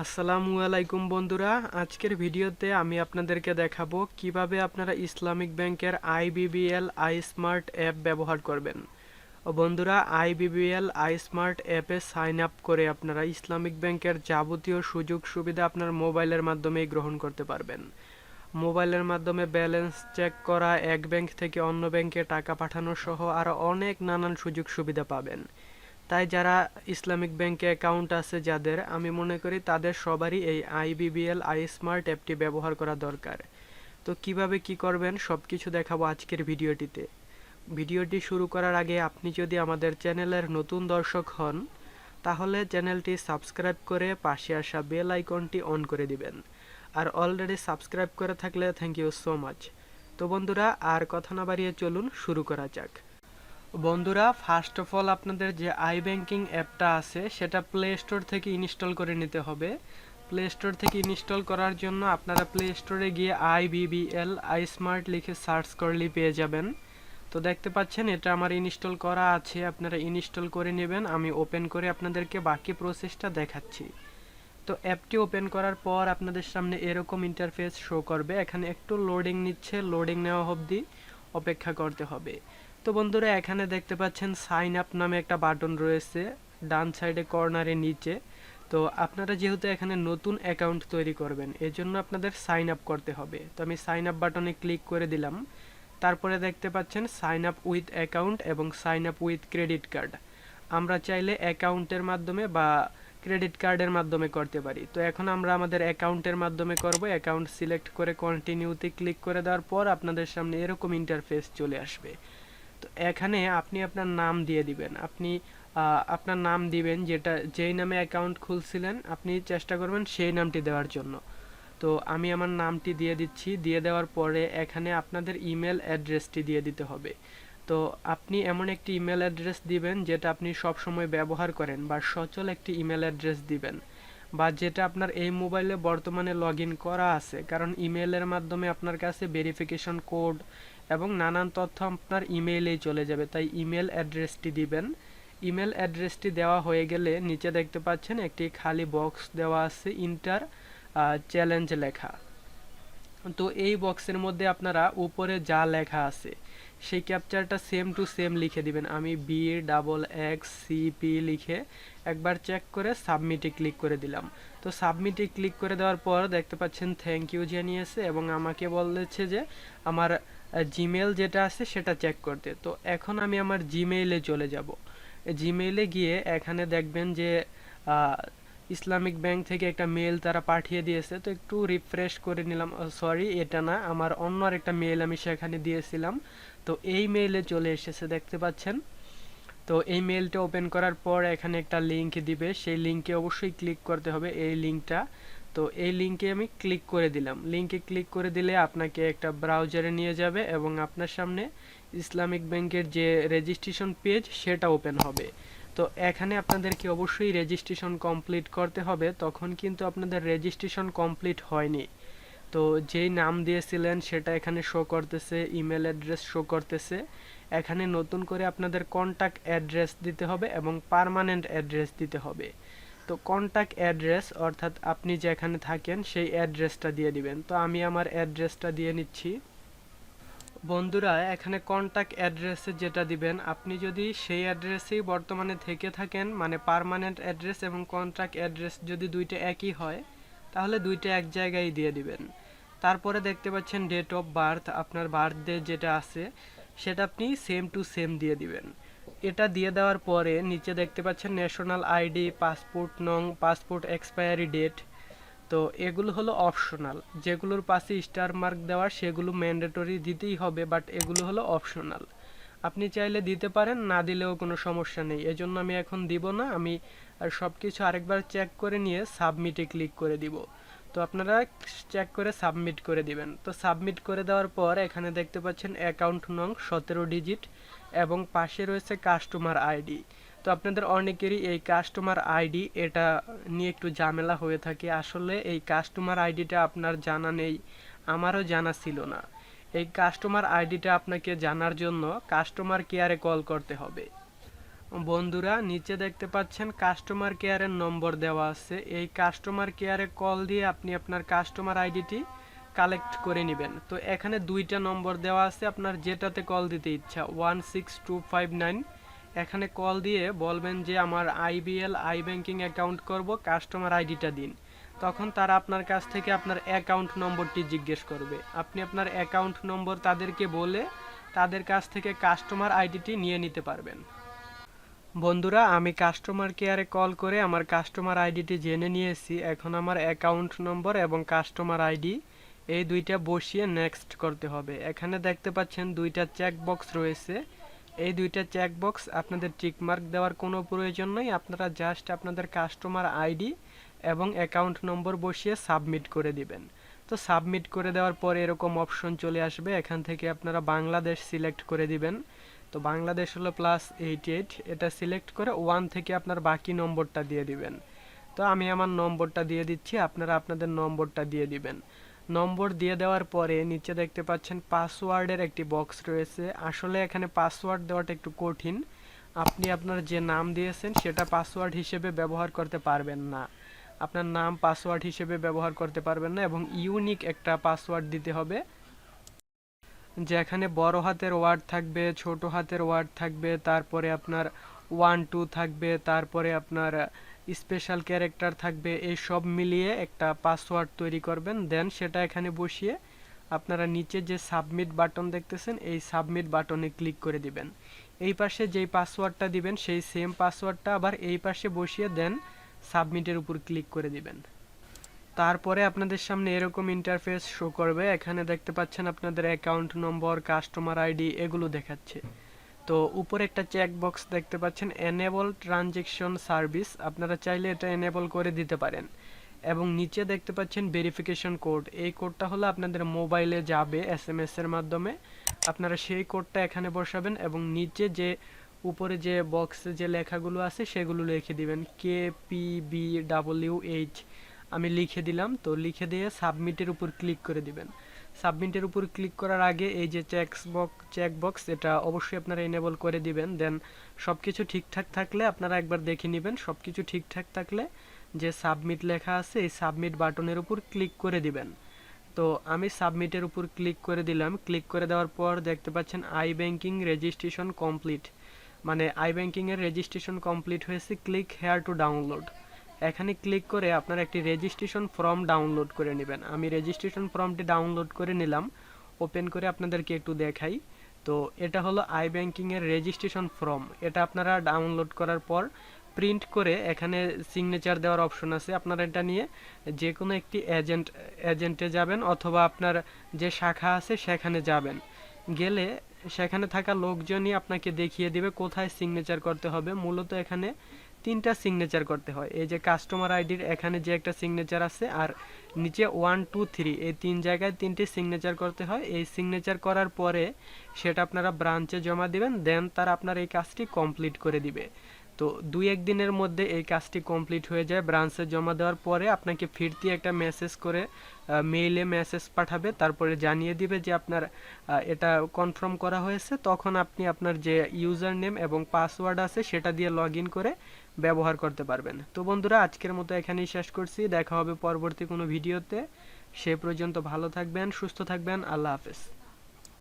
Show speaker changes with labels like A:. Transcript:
A: আসসালামু আলাইকুম বন্ধুরা, আজকের ভিডিওতে আমি আপনাদেরকে দেখাবো কিভাবে আপনারা ইসলামিক ব্যাংকের ibbl ismart অ্যাপ ব্যবহার করবেন। বন্ধুরা, ibbl ismart অ্যাপে সাইন আপ করে আপনারা ইসলামিক ব্যাংকের যাবতীয় সুযোগ সুবিধা আপনার মোবাইলের মাধ্যমেই গ্রহণ করতে পারবেন। মোবাইলের মাধ্যমে ব্যালেন্স চেক করা, এক ব্যাংক থেকে অন্য ব্যাংকে টাকা পাঠানো সহ আরও অনেক নানান সুযোগ সুবিধা পাবেন। তাই যারা ইসলামিক ব্যাংকে অ্যাকাউন্ট আছে যাদের, আমি মনে করি তাদের সবারই এই ibbl ismart অ্যাপটি ব্যবহার করা দরকার। তো কিভাবে কি করবেন সবকিছু দেখাবো আজকের ভিডিওটিতে। ভিডিওটি শুরু করার আগে আপনি যদি আমাদের চ্যানেলের নতুন দর্শক হন তাহলে চ্যানেলটি সাবস্ক্রাইব করে পাশে আসা বেল আইকনটি অন করে দিবেন। আর অলরেডি সাবস্ক্রাইব করে থাকলে থ্যাংক ইউ সো মাচ। তো বন্ধুরা, আর কথা না বাড়িয়ে চলুন শুরু করা যাক। বন্ধুরা, ফার্স্ট অফ অল আপনাদের যে ibanking অ্যাপটা আছে সেটা প্লে স্টোর থেকে ইনস্টল করে নিতে হবে। প্লে স্টোর থেকে ইনস্টল করার জন্য আপনারা প্লে স্টোরে গিয়ে ibbl ismart লিখে সার্চ করলেই পেয়ে যাবেন। তো দেখতে পাচ্ছেন এটা আমার ইনস্টল করা আছে, আপনারা ইনস্টল করে নেবেন। আমি ওপেন করে আপনাদেরকে বাকি প্রসেসটা দেখাচ্ছি। তো অ্যাপটি ওপেন করার পর আপনাদের সামনে এরকম ইন্টারফেস শো করবে। এখানে একটু লোডিং নিচ্ছে, লোডিং নেওয়া অবধি অপেক্ষা করতে হবে। তো বন্ধুরা, এখানে দেখতে পাচ্ছেন সাইন আপ নামে একটা বাটন রয়েছে ডান সাইডে কর্নারে নিচে। তো আপনারা যেহেতু এখানে নতুন অ্যাকাউন্ট তৈরি করবেন এজন্য আপনাদের সাইন আপ করতে হবে। তো আমি সাইন আপ বাটনে ক্লিক করে দিলাম। তারপরে দেখতে পাচ্ছেন সাইন আপ উইথ অ্যাকাউন্ট এবং sign up with credit card. আমরা চাইলে অ্যাকাউন্টের মাধ্যমে বা ক্রেডিট কার্ডের মাধ্যমে করতে পারি। তো এখন আমরা আমাদের অ্যাকাউন্টের মাধ্যমে করব। অ্যাকাউন্ট সিলেক্ট করে কন্টিনিউতে ক্লিক করে দেওয়ার পর আপনাদের সামনে এরকম ইন্টারফেস চলে আসবে। তো এখানে আপনি আপনার নাম দিয়ে দিবেন। আপনি আপনার নাম দিবেন, যেই নামে অ্যাকাউন্ট খুলছিলেন আপনি চেষ্টা করবেন সেই নামটি দেওয়ার জন্য। তো আমি আমার নামটি দিয়ে দিচ্ছি। দিয়ে দেওয়ার পরে এখানে আপনাদের ইমেল অ্যাড্রেসটি দিয়ে দিতে হবে। তো আপনি এমন একটি ইমেল অ্যাড্রেস দিবেন যেটা আপনি সব সময় ব্যবহার করেন, বা সচল একটি ইমেল অ্যাড্রেস দিবেন, বা যেটা আপনার এই মোবাইলে বর্তমানে লগ ইন করা আছে। কারণ ইমেলের মাধ্যমে আপনার কাছে ভেরিফিকেশন কোড এবং নানান তথ্য আপনার ইমেইলেই চলে যাবে, তাই ইমেল অ্যাড্রেসটি দিবেন। ইমেল অ্যাড্রেসটি দেওয়া হয়ে গেলে নিচে দেখতে পাচ্ছেন একটি খালি বক্স দেওয়া আছে, ইন্টার চ্যালেঞ্জ লেখা। তো এই বক্সের মধ্যে আপনারা উপরে যা লেখা আছে সেই ক্যাপচারটা সেম টু সেম লিখে দিবেন। আমি BXXCP লিখে একবার চেক করে সাবমিটে ক্লিক করে দিলাম। তো সাবমিটে ক্লিক করে দেওয়ার পর দেখতে পাচ্ছেন থ্যাংক ইউ জানিয়েছে এবং আমাকে বলেছে যে আমার জিমেল যেটা আছে সেটা চেক করতে। তো এখন আমি আমার জিমেইলে চলে যাব। জিমেইলে গিয়ে এখানে দেখবেন যে ইসলামিক ব্যাংক থেকে একটা মেল তারা পাঠিয়ে দিয়েছে। তো একটু রিফ্রেশ করে নিলাম। সরি, এটা না, আমার অন্য আরেকটা মেল আমি সেখানে দিয়েছিলাম। তো এই মেইলে চলে এসেছে দেখতে পাচ্ছেন। তো এই মেলটা ওপেন করার পর এখানে একটা লিংক দিবে, সেই লিংকে অবশ্যই ক্লিক করতে হবে, এই লিংকটা। তো এই লিংকে আমি ক্লিক করে দিলাম। লিংকে ক্লিক করে দিলে আপনাকে একটা ব্রাউজারে নিয়ে যাবে এবং আপনার সামনে ইসলামিক ব্যাংকের যে রেজিস্ট্রেশন পেজ সেটা ওপেন হবে। তো এখানে আপনাদেরকে অবশ্যই রেজিস্ট্রেশন কমপ্লিট করতে হবে, তখন কিন্তু আপনাদের রেজিস্ট্রেশন কমপ্লিট হয়নি। তো যেই নাম দিয়েছিলেন সেটা এখানে শো করতেছে, ইমেল অ্যাড্রেস শো করতেছে। এখানে নতুন করে আপনাদের কন্ট্যাক্ট অ্যাড্রেস দিতে হবে এবং পার্মানেন্ট অ্যাড্রেস দিতে হবে। তো কন্ট্যাক্ট অ্যাড্রেস অর্থাৎ আপনি যেখানে থাকেন সেই অ্যাড্রেসটা দিয়ে দিবেন। তো আমি আমার অ্যাড্রেসটা দিয়ে নিচ্ছি। বন্ধুরা, এখানে কন্ট্যাক্ট অ্যাড্রেসে যেটা দিবেন, আপনি যদি সেই অ্যাড্রেসেই বর্তমানে থেকে থাকেন, মানে পার্মানেন্ট অ্যাড্রেস এবং কন্ট্যাক্ট অ্যাড্রেস যদি দুইটা একই হয় তাহলে দুইটা এক জায়গায় দিয়ে দিবেন। তারপরে দেখতে পাচ্ছেন ডেট অফ বার্থ, আপনার বার্থডে যেটা আছে সেটা আপনি সেম টু সেম দিয়ে দিবেন। এটা দিয়ে দেওয়ার পরে নিচে দেখতে পাচ্ছেন ন্যাশনাল আইডি, পাসপোর্ট নং, পাসপোর্ট এক্সপায়ারি ডেট। তো এগুলো হলো অপশনাল, যেগুলোর পাশে স্টার মার্ক দেওয়া সেগুলো ম্যান্ডেটরি দিতেই হবে, বাট এগুলো হলো অপশনাল। আপনি চাইলে দিতে পারেন, না দিলেও কোনো সমস্যা নেই। এজন্য আমি এখন দিব না, আমি সব কিছু আরেকবার চেক করে নিয়ে সাবমিটে ক্লিক করে দিব। তো আপনারা চেক করে সাবমিট করে দিবেন। তো সাবমিট করে দেওয়ার পর এখানে দেখতে পাচ্ছেন অ্যাকাউন্ট নং 17 ডিজিট এবং পাশে রয়েছে কাস্টমার আইডি। তো আপনাদের অনেকেরই এই কাস্টমার আইডি এটা নিয়ে একটু ঝামেলা হয়ে থাকে। আসলে এই কাস্টমার আইডিটা আপনার জানা নেই, আমারও জানা ছিল না। এই কাস্টমার আইডিটা আপনাকে জানার জন্য কাস্টমার কেয়ারে কল করতে হবে। বন্ধুরা নিচে দেখতে পাচ্ছেন কাস্টমার কেয়ারের নম্বর দেওয়া আছে। এই কাস্টমার কেয়ারে কল দিয়ে আপনি আপনার কাস্টমার আইডিটি কালেক্ট করে নেবেন। তো এখানে দুইটা নম্বর দেওয়া আছে, আপনার যেটাতে কল দিতে ইচ্ছা 16259 এখানে কল দিয়ে বলবেন যে আমার আইবিএল আই ব্যাংকিং অ্যাকাউন্ট করব, কাস্টমার আইডিটা দিন। তখন তারা আপনার কাছ থেকে আপনার অ্যাকাউন্ট নম্বরটি জিজ্ঞেস করবে। আপনি আপনার অ্যাকাউন্ট নম্বর তাদেরকে বলে তাদের কাছ থেকে কাস্টমার আইডিটি নিয়ে নিতে পারবেন। বন্ধুরা আমি কাস্টমার কেয়ারে কল করে আমার কাস্টমার আইডিটি জেনে নিয়েছি। এখন আমার অ্যাকাউন্ট নম্বর এবং কাস্টমার আইডি এই দুইটা বসিয়ে নেক্সট করতে হবে। এখানে দেখতে পাচ্ছেন দুইটা চেক বক্স রয়েছে। এই দুইটা চেক বক্স আপনাদের টিক মার্ক দেওয়ার কোনো প্রয়োজন নেই, আপনারা জাস্ট আপনাদের কাস্টমার আইডি এবং অ্যাকাউন্ট নম্বর বসিয়ে সাবমিট করে দিবেন। তো সাবমিট করে দেওয়ার পরে এরকম অপশন চলে আসবে, এখান থেকে আপনারা বাংলাদেশ সিলেক্ট করে দিবেন। তো বাংলাদেশ হলো +88, এটা সিলেক্ট করে 1 থেকে আপনার বাকি নম্বরটা দিয়ে দিবেন। তো আমি আমার নম্বরটা দিয়ে দিচ্ছি, আপনারা আপনাদের নম্বরটা দিয়ে দিবেন। নম্বর দিয়ে দেওয়ার পরে নিচে দেখতে পাচ্ছেন পাসওয়ার্ডের একটি বক্স রয়েছে। আসলে এখানে পাসওয়ার্ড দেওয়াটা একটু কঠিন, আপনি আপনার যে নাম দিয়েছেন সেটা পাসওয়ার্ড হিসেবে ব্যবহার করতে পারবেন না। আপনার নাম পাসওয়ার্ড হিসেবে ব্যবহার করতে পারবেন না এবং ইউনিক একটা পাসওয়ার্ড দিতে হবে, যেখানে বড় হাতের ওয়ার্ড থাকবে, ছোট হাতের ওয়ার্ড থাকবে, তারপরে আপনার 1 2 থাকবে, তারপরে আপনার স্পেশাল ক্যারেক্টার থাকবে। এই সব মিলিয়ে একটা পাসওয়ার্ড তৈরি করবেন, দেন সেটা এখানে বসিয়ে আপনারা নিচে যে সাবমিট বাটন দেখতেছেন এই সাবমিট বাটনে ক্লিক করে দিবেন। এই পাশে যেই পাসওয়ার্ডটা দিবেন সেই সেম পাসওয়ার্ডটা আবার এই পাশে বসিয়ে দেন সাবমিটের উপর ক্লিক করে দিবেন। তারপরে আপনাদের সামনে এরকম ইন্টারফেস শো করবে। এখানে দেখতে পাচ্ছেন আপনাদের অ্যাকাউন্ট নম্বর, কাস্টমার আইডি এগুলো দেখাচ্ছে। তো উপরে একটা চেক বক্স দেখতে পাচ্ছেন এনেবল ট্রানজেকশন সার্ভিস, আপনারা চাইলে এটা এনেবল করে দিতে পারেন। এবং নিচে দেখতে পাচ্ছেন ভেরিফিকেশন কোড, এই কোডটা হলো আপনাদের মোবাইলে যাবে SMS এর মাধ্যমে, আপনারা সেই কোডটা এখানে বসাবেন এবং নিচে যে উপরে যে বক্সে যে লেখাগুলো আছে সেগুলো লিখে দিবেন KPBWH, আমি লিখে দিলাম। তো লিখে দিয়ে সাবমিটের উপর ক্লিক করে দিবেন। সাবমিটের উপর ক্লিক করার আগে এই যে চেক বক্স এটা অবশ্যই আপনারা এনেবল করে দিবেন। দেন সবকিছু ঠিকঠাক থাকলে আপনারা একবার দেখে নেবেন, সবকিছু ঠিকঠাক থাকলে যে সাবমিট লেখা আছে এই সাবমিট বাটনের উপর ক্লিক করে দিবেন। তো আমি সাবমিটের উপর ক্লিক করে দিলাম। ক্লিক করে দেওয়ার পর দেখতে পাচ্ছেন আই ব্যাংকিং রেজিস্ট্রেশন কমপ্লিট, মানে আই ব্যাংকিং এর রেজিস্ট্রেশন কমপ্লিট হয়েছে, ক্লিক হেয়ার টু ডাউনলোড। এখানে ক্লিক করে আপনারা একটি রেজিস্ট্রেশন ফর্ম ডাউনলোড করে নেবেন। আমি রেজিস্ট্রেশন ফর্মটি ডাউনলোড করে নিলাম, ওপেন করে আপনাদেরকে একটু দেখাই। তো এটা হলো আই ব্যাংকিং এর রেজিস্ট্রেশন ফর্ম, এটা আপনারা ডাউনলোড করার পর প্রিন্ট করে এখানে সিগনেচার দেওয়ার অপশন আছে, আপনারা এটা নিয়ে যে কোনো একটি এজেন্টে যাবেন অথবা আপনার যে শাখা আছে সেখানে যাবেন, গেলে সেখানে থাকা লোকজনই আপনাকে দেখিয়ে দিবে কোথায় সিগনেচার করতে হবে। মূলত এখানে 3টা সিগনেচার করতে হয়, এই যে কাস্টমার আইডির এখানে যে একটা সিগনেচার আছে আর নিচে 1 2 3 এই 3 জায়গায় 3টি সিগনেচার করতে হয়। এই সিগনেচার করার পরে সেটা আপনারা ব্রাঞ্চে জমা দিবেন, দেন তারা আপনার এই কাজটি কমপ্লিট করে দিবে। তো 2-1 দিনের মধ্যে এই কাজটি কমপ্লিট হয়ে যায়। ব্রাঞ্চে জমা দেওয়ার পরে আপনাকে ফিরতি একটা মেসেজ করে মেইলে মেসেজ পাঠাবে, তারপরে জানিয়ে দিবে যে আপনার এটা কনফার্ম করা হয়েছে। তখন আপনি আপনার যে ইউজার নেম এবং পাসওয়ার্ড আছে সেটা দিয়ে লগ ইন করে ব্যবহার করতে পারবেন। তো বন্ধুরা আজকের মতো এখানেই শেষ করছি, দেখা হবে পরবর্তী কোনো ভিডিওতে। সে পর্যন্ত ভালো থাকবেন, সুস্থ থাকবেন, আল্লাহ হাফেজ।